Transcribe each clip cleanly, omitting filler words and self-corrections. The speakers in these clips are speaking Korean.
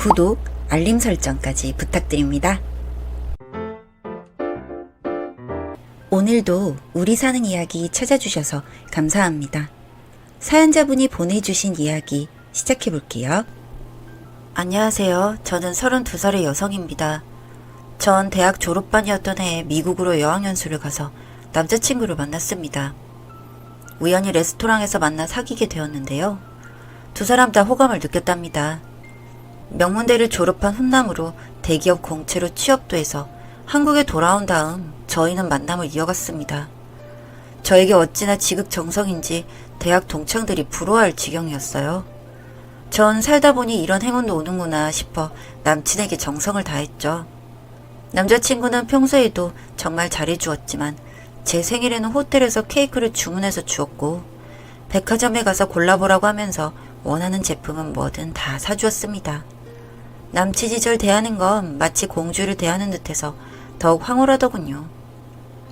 구독, 알림 설정까지 부탁드립니다. 오늘도 우리 사는 이야기 찾아주셔서 감사합니다. 사연자분이 보내주신 이야기 시작해볼게요. 안녕하세요. 저는 32살의 여성입니다. 전 대학 졸업반이었던 해에 미국으로 여학연수를 가서 남자친구를 만났습니다. 우연히 레스토랑에서 만나 사귀게 되었는데요. 두 사람 다 호감을 느꼈답니다. 명문대를 졸업한 훈남으로 대기업 공채로 취업도 해서 한국에 돌아온 다음 저희는 만남을 이어갔습니다. 저에게 어찌나 지극정성인지 대학 동창들이 부러워할 지경이었어요. 전 살다 보니 이런 행운도 오는구나 싶어 남친에게 정성을 다했죠. 남자친구는 평소에도 정말 잘해주었지만 제 생일에는 호텔에서 케이크를 주문해서 주었고 백화점에 가서 골라보라고 하면서 원하는 제품은 뭐든 다 사주었습니다. 남친이 절 대하는 건 마치 공주를 대하는 듯해서 더욱 황홀하더군요.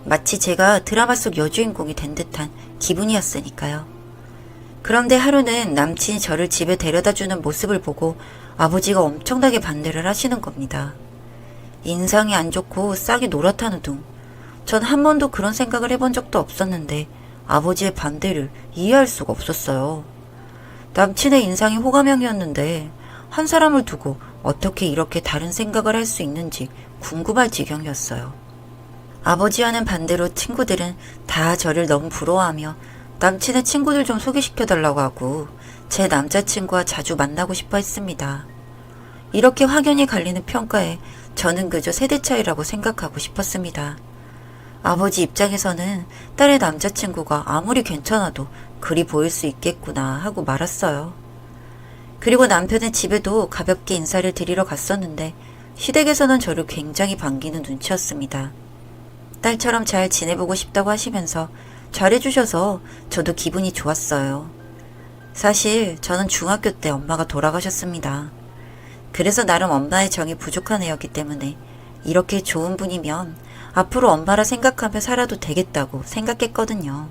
마치 제가 드라마 속 여주인공이 된 듯한 기분이었으니까요. 그런데 하루는 남친이 저를 집에 데려다주는 모습을 보고 아버지가 엄청나게 반대를 하시는 겁니다. 인상이 안 좋고 싹이 노랗다는 둥. 전 한 번도 그런 생각을 해본 적도 없었는데 아버지의 반대를 이해할 수가 없었어요. 남친의 인상이 호감형이었는데 한 사람을 두고 어떻게 이렇게 다른 생각을 할 수 있는지 궁금할 지경이었어요. 아버지와는 반대로 친구들은 다 저를 너무 부러워하며 남친의 친구들 좀 소개시켜달라고 하고 제 남자친구와 자주 만나고 싶어 했습니다. 이렇게 확연히 갈리는 평가에 저는 그저 세대 차이라고 생각하고 싶었습니다. 아버지 입장에서는 딸의 남자친구가 아무리 괜찮아도 그리 보일 수 있겠구나 하고 말았어요. 그리고 남편의 집에도 가볍게 인사를 드리러 갔었는데 시댁에서는 저를 굉장히 반기는 눈치였습니다. 딸처럼 잘 지내보고 싶다고 하시면서 잘해주셔서 저도 기분이 좋았어요. 사실 저는 중학교 때 엄마가 돌아가셨습니다. 그래서 나름 엄마의 정이 부족한 애였기 때문에 이렇게 좋은 분이면 앞으로 엄마라 생각하며 살아도 되겠다고 생각했거든요.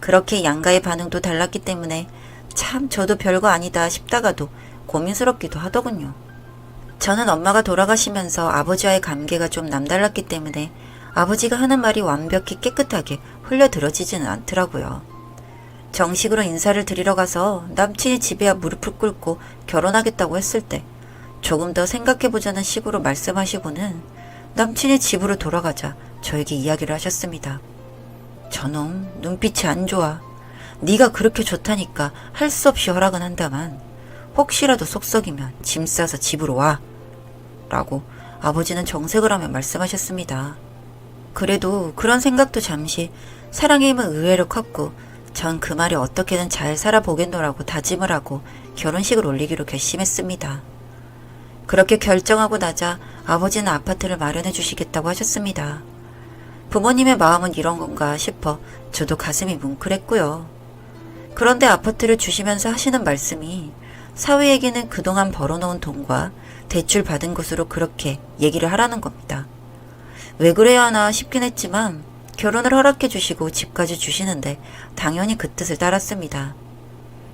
그렇게 양가의 반응도 달랐기 때문에 참 저도 별거 아니다 싶다가도 고민스럽기도 하더군요. 저는 엄마가 돌아가시면서 아버지와의 관계가 좀 남달랐기 때문에 아버지가 하는 말이 완벽히 깨끗하게 흘려들어지지는 않더라고요. 정식으로 인사를 드리러 가서 남친이 집에야 무릎을 꿇고 결혼하겠다고 했을 때 조금 더 생각해보자는 식으로 말씀하시고는 남친이 집으로 돌아가자 저에게 이야기를 하셨습니다. 저놈 눈빛이 안 좋아. 네가 그렇게 좋다니까 할 수 없이 허락은 한다만 혹시라도 속썩이면 짐 싸서 집으로 와. 라고 아버지는 정색을 하며 말씀하셨습니다. 그래도 그런 생각도 잠시 사랑의 힘은 의외로 컸고 전 그 말에 어떻게든 잘 살아보겠노라고 다짐을 하고 결혼식을 올리기로 결심했습니다. 그렇게 결정하고 나자 아버지는 아파트를 마련해 주시겠다고 하셨습니다. 부모님의 마음은 이런 건가 싶어 저도 가슴이 뭉클했고요. 그런데 아파트를 주시면서 하시는 말씀이 사위에게는 그동안 벌어놓은 돈과 대출 받은 것으로 그렇게 얘기를 하라는 겁니다. 왜 그래야 하나 싶긴 했지만 결혼을 허락해 주시고 집까지 주시는데 당연히 그 뜻을 따랐습니다.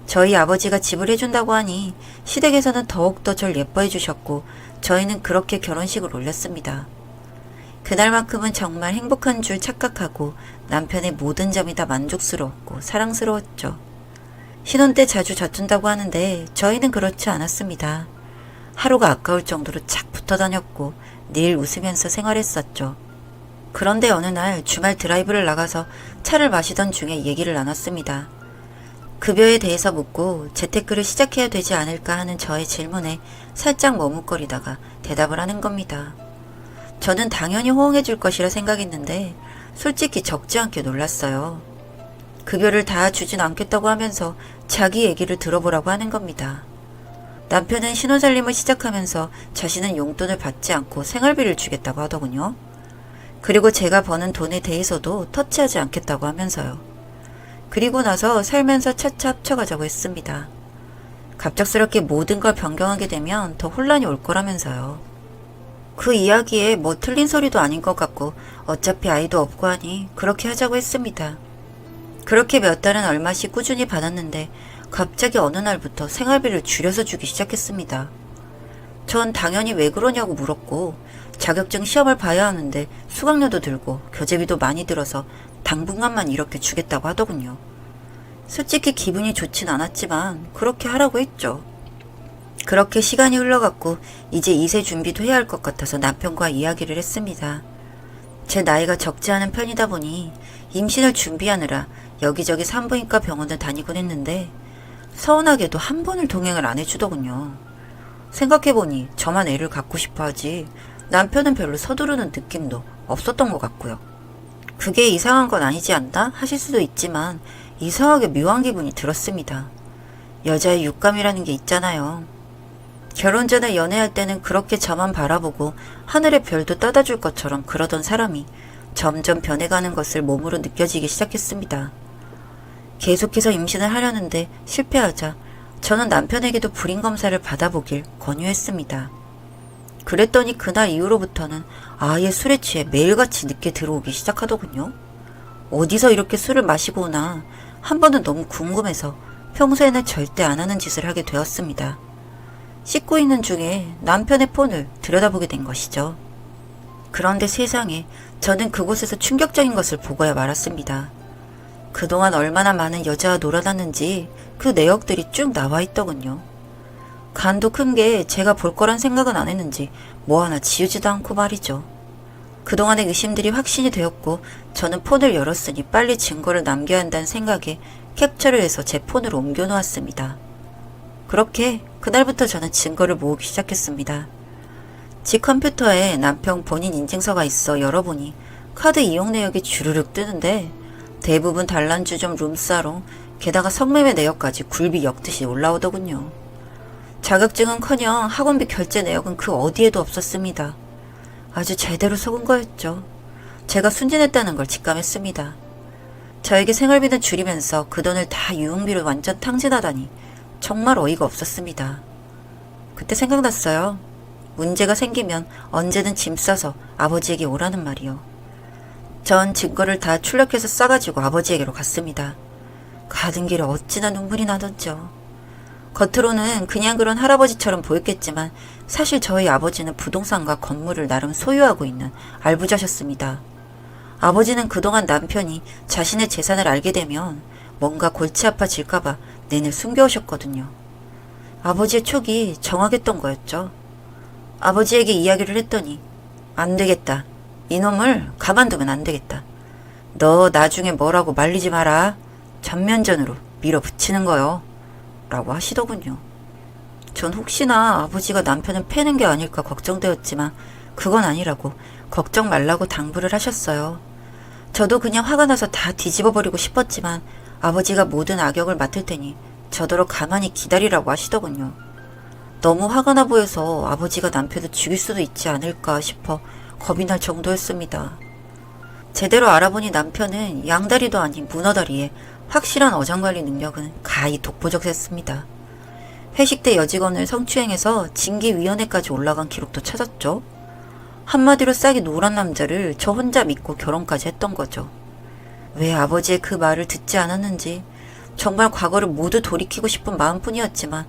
저희 아버지가 집을 해준다고 하니 시댁에서는 더욱더 절 예뻐해 주셨고 저희는 그렇게 결혼식을 올렸습니다. 그날만큼은 정말 행복한 줄 착각하고 남편의 모든 점이 다 만족스러웠고 사랑스러웠죠. 신혼 때 자주 다툰다고 하는데 저희는 그렇지 않았습니다. 하루가 아까울 정도로 착 붙어 다녔고 늘 웃으면서 생활했었죠. 그런데 어느 날 주말 드라이브를 나가서 차를 마시던 중에 얘기를 나눴습니다. 급여에 대해서 묻고 재테크를 시작해야 되지 않을까 하는 저의 질문에 살짝 머뭇거리다가 대답을 하는 겁니다. 저는 당연히 호응해 줄 것이라 생각했는데 솔직히 적지 않게 놀랐어요. 급여를 다 주진 않겠다고 하면서 자기 얘기를 들어보라고 하는 겁니다. 남편은 신혼살림을 시작하면서 자신은 용돈을 받지 않고 생활비를 주겠다고 하더군요. 그리고 제가 버는 돈에 대해서도 터치하지 않겠다고 하면서요. 그리고 나서 살면서 차차 합쳐가자고 했습니다. 갑작스럽게 모든 걸 변경하게 되면 더 혼란이 올 거라면서요. 그 이야기에 뭐 틀린 소리도 아닌 것 같고 어차피 아이도 없고 하니 그렇게 하자고 했습니다. 그렇게 몇 달은 얼마씩 꾸준히 받았는데 갑자기 어느 날부터 생활비를 줄여서 주기 시작했습니다. 전 당연히 왜 그러냐고 물었고 자격증 시험을 봐야 하는데 수강료도 들고 교재비도 많이 들어서 당분간만 이렇게 주겠다고 하더군요. 솔직히 기분이 좋진 않았지만 그렇게 하라고 했죠. 그렇게 시간이 흘러갔고 이제 2세 준비도 해야 할 것 같아서 남편과 이야기를 했습니다. 제 나이가 적지 않은 편이다 보니 임신을 준비하느라 여기저기 산부인과 병원을 다니곤 했는데 서운하게도 한 번을 동행을 안 해주더군요. 생각해보니 저만 애를 갖고 싶어 하지 남편은 별로 서두르는 느낌도 없었던 것 같고요. 그게 이상한 건 아니지 않나 하실 수도 있지만 이상하게 묘한 기분이 들었습니다. 여자의 육감이라는 게 있잖아요. 결혼 전에 연애할 때는 그렇게 저만 바라보고 하늘의 별도 따다 줄 것처럼 그러던 사람이 점점 변해가는 것을 몸으로 느껴지기 시작했습니다. 계속해서 임신을 하려는데 실패하자 저는 남편에게도 불임 검사를 받아보길 권유했습니다. 그랬더니 그날 이후로부터는 아예 술에 취해 매일같이 늦게 들어오기 시작하더군요. 어디서 이렇게 술을 마시고 오나 한 번은 너무 궁금해서 평소에는 절대 안 하는 짓을 하게 되었습니다. 씻고 있는 중에 남편의 폰을 들여다보게 된 것이죠. 그런데 세상에 저는 그곳에서 충격적인 것을 보고야 말았습니다. 그동안 얼마나 많은 여자와 놀아났는지 그 내역들이 쭉 나와 있더군요. 간도 큰 게 제가 볼 거란 생각은 안 했는지 뭐 하나 지우지도 않고 말이죠. 그동안의 의심들이 확신이 되었고 저는 폰을 열었으니 빨리 증거를 남겨야 한다는 생각에 캡처를 해서 제 폰으로 옮겨 놓았습니다. 그렇게 그날부터 저는 증거를 모으기 시작했습니다. 집 컴퓨터에 남편 본인 인증서가 있어 열어보니 카드 이용 내역이 주르륵 뜨는데 대부분 단란주점 룸사롱, 게다가 성매매 내역까지 굴비 엮듯이 올라오더군요. 자격증은커녕 학원비 결제 내역은 그 어디에도 없었습니다. 아주 제대로 속은 거였죠. 제가 순진했다는 걸 직감했습니다. 저에게 생활비는 줄이면서 그 돈을 다 유흥비로 완전 탕진하다니 정말 어이가 없었습니다. 그때 생각났어요. 문제가 생기면 언제든 짐 싸서 아버지에게 오라는 말이요. 전 증거를 다 출력해서 싸가지고 아버지에게로 갔습니다. 가던 길에 어찌나 눈물이 나던지요. 겉으로는 그냥 그런 할아버지처럼 보였겠지만 사실 저희 아버지는 부동산과 건물을 나름 소유하고 있는 알부자셨습니다. 아버지는 그동안 남편이 자신의 재산을 알게 되면 뭔가 골치 아파질까봐 내내 숨겨오셨거든요. 아버지의 촉이 정확했던 거였죠. 아버지에게 이야기를 했더니 안 되겠다. 이놈을 가만두면 안 되겠다. 너 나중에 뭐라고 말리지 마라. 전면전으로 밀어붙이는 거요. 라고 하시더군요. 전 혹시나 아버지가 남편을 패는 게 아닐까 걱정되었지만 그건 아니라고 걱정 말라고 당부를 하셨어요. 저도 그냥 화가 나서 다 뒤집어버리고 싶었지만 아버지가 모든 악역을 맡을 테니 저더러 가만히 기다리라고 하시더군요. 너무 화가 나 보여서 아버지가 남편을 죽일 수도 있지 않을까 싶어 겁이 날 정도였습니다. 제대로 알아보니 남편은 양다리도 아닌 문어다리에 확실한 어장관리 능력은 가히 독보적이었습니다. 회식 때 여직원을 성추행해서 징계위원회까지 올라간 기록도 찾았죠. 한마디로 싹이 노란 남자를 저 혼자 믿고 결혼까지 했던 거죠. 왜 아버지의 그 말을 듣지 않았는지 정말 과거를 모두 돌이키고 싶은 마음뿐이었지만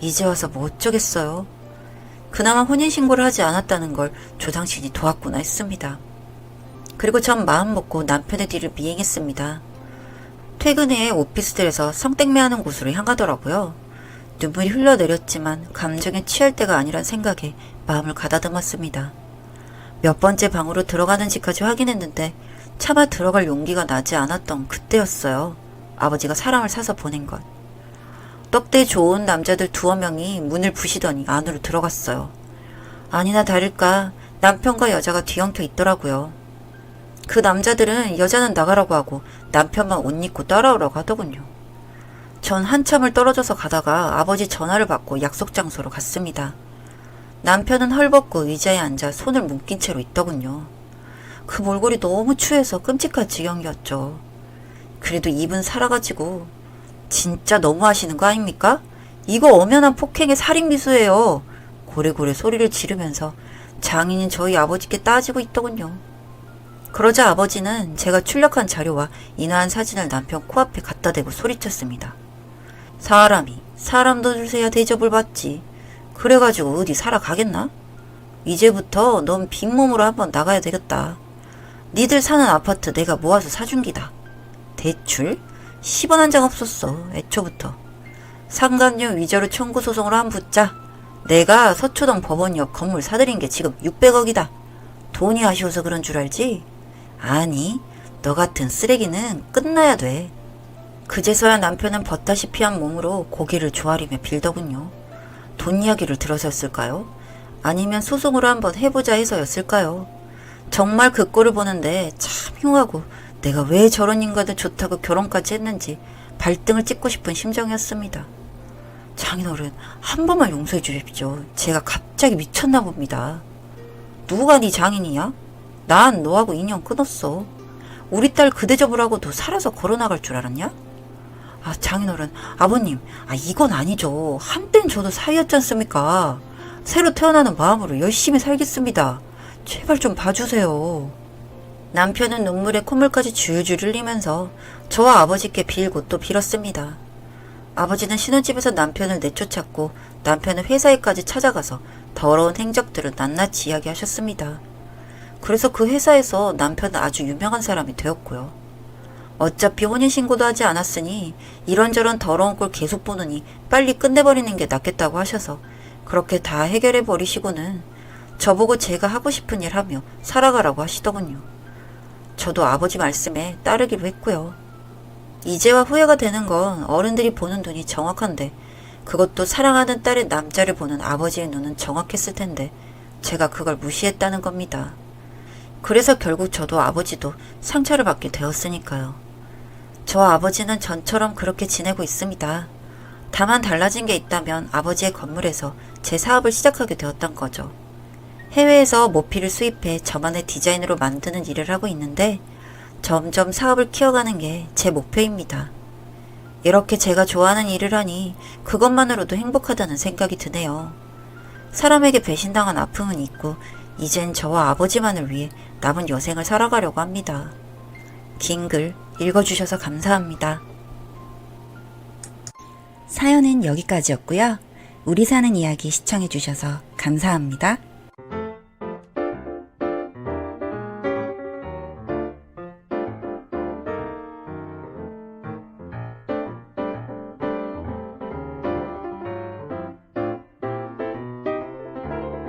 이제 와서 뭐 어쩌겠어요. 그나마 혼인신고를 하지 않았다는 걸 조상신이 도왔구나 했습니다. 그리고 전 마음 먹고 남편의 뒤를 미행했습니다. 퇴근 후에 오피스텔에서 성땡매하는 곳으로 향하더라고요. 눈물이 흘러내렸지만 감정에 취할 때가 아니란 생각에 마음을 가다듬었습니다. 몇 번째 방으로 들어가는지까지 확인했는데 차마 들어갈 용기가 나지 않았던 그때였어요. 아버지가 사람을 사서 보낸 것. 떡대 좋은 남자들 두어 명이 문을 부시더니 안으로 들어갔어요. 아니나 다를까 남편과 여자가 뒤엉켜 있더라고요. 그 남자들은 여자는 나가라고 하고 남편만 옷 입고 따라오라고 하더군요. 전 한참을 떨어져서 가다가 아버지 전화를 받고 약속 장소로 갔습니다. 남편은 헐벗고 의자에 앉아 손을 묶인 채로 있더군요. 그 몰골이 너무 추해서 끔찍한 지경이었죠. 그래도 입은 살아가지고 진짜 너무하시는 거 아닙니까? 이거 엄연한 폭행의 살인미수예요. 고래고래 소리를 지르면서 장인인 저희 아버지께 따지고 있더군요. 그러자 아버지는 제가 출력한 자료와 인화한 사진을 남편 코앞에 갖다 대고 소리쳤습니다. 사람이 사람도 주세야 대접을 받지. 그래가지고 어디 살아가겠나? 이제부터 넌 빈몸으로 한번 나가야 되겠다. 니들 사는 아파트 내가 모아서 사준 기다. 대출? 10원 한 장 없었어. 애초부터. 상간녀 위자료 청구 소송으로 한 붙자. 내가 서초동 법원역 건물 사들인 게 지금 600억이다. 돈이 아쉬워서 그런 줄 알지? 아니, 너 같은 쓰레기는 끝나야 돼. 그제서야 남편은 벗다시피 한 몸으로 고개를 조아리며 빌더군요. 돈 이야기를 들어서였을까요? 아니면 소송으로 한번 해보자 해서였을까요? 정말 그 꼴을 보는데 참 흉하고 내가 왜 저런 인간들 좋다고 결혼까지 했는지 발등을 찍고 싶은 심정이었습니다. 장인어른, 한 번만 용서해 주십시오. 제가 갑자기 미쳤나 봅니다. 누가 네 장인이야? 난 너하고 인연 끊었어. 우리 딸 그대 접으라고도 살아서 걸어나갈 줄 알았냐? 아, 장인어른, 아버님, 이건 아니죠. 한땐 저도 사이였지 않습니까? 새로 태어나는 마음으로 열심히 살겠습니다. 제발 좀 봐주세요. 남편은 눈물에 콧물까지 줄줄 흘리면서 저와 아버지께 빌고 또 빌었습니다. 아버지는 신혼집에서 남편을 내쫓았고 남편은 회사에까지 찾아가서 더러운 행적들을 낱낱이 이야기하셨습니다. 그래서 그 회사에서 남편은 아주 유명한 사람이 되었고요. 어차피 혼인신고도 하지 않았으니 이런저런 더러운 꼴 계속 보느니 빨리 끝내버리는 게 낫겠다고 하셔서 그렇게 다 해결해버리시고는 저보고 제가 하고 싶은 일 하며 살아가라고 하시더군요. 저도 아버지 말씀에 따르기로 했고요. 이제와 후회가 되는 건 어른들이 보는 눈이 정확한데 그것도 사랑하는 딸의 남자를 보는 아버지의 눈은 정확했을 텐데 제가 그걸 무시했다는 겁니다. 그래서 결국 저도 아버지도 상처를 받게 되었으니까요. 저와 아버지는 전처럼 그렇게 지내고 있습니다. 다만 달라진 게 있다면 아버지의 건물에서 제 사업을 시작하게 되었던 거죠. 해외에서 모피를 수입해 저만의 디자인으로 만드는 일을 하고 있는데 점점 사업을 키워가는 게 제 목표입니다. 이렇게 제가 좋아하는 일을 하니 그것만으로도 행복하다는 생각이 드네요. 사람에게 배신당한 아픔은 있고 이젠 저와 아버지만을 위해 남은 여생을 살아가려고 합니다. 긴 글 읽어주셔서 감사합니다. 사연은 여기까지였고요. 우리 사는 이야기 시청해주셔서 감사합니다.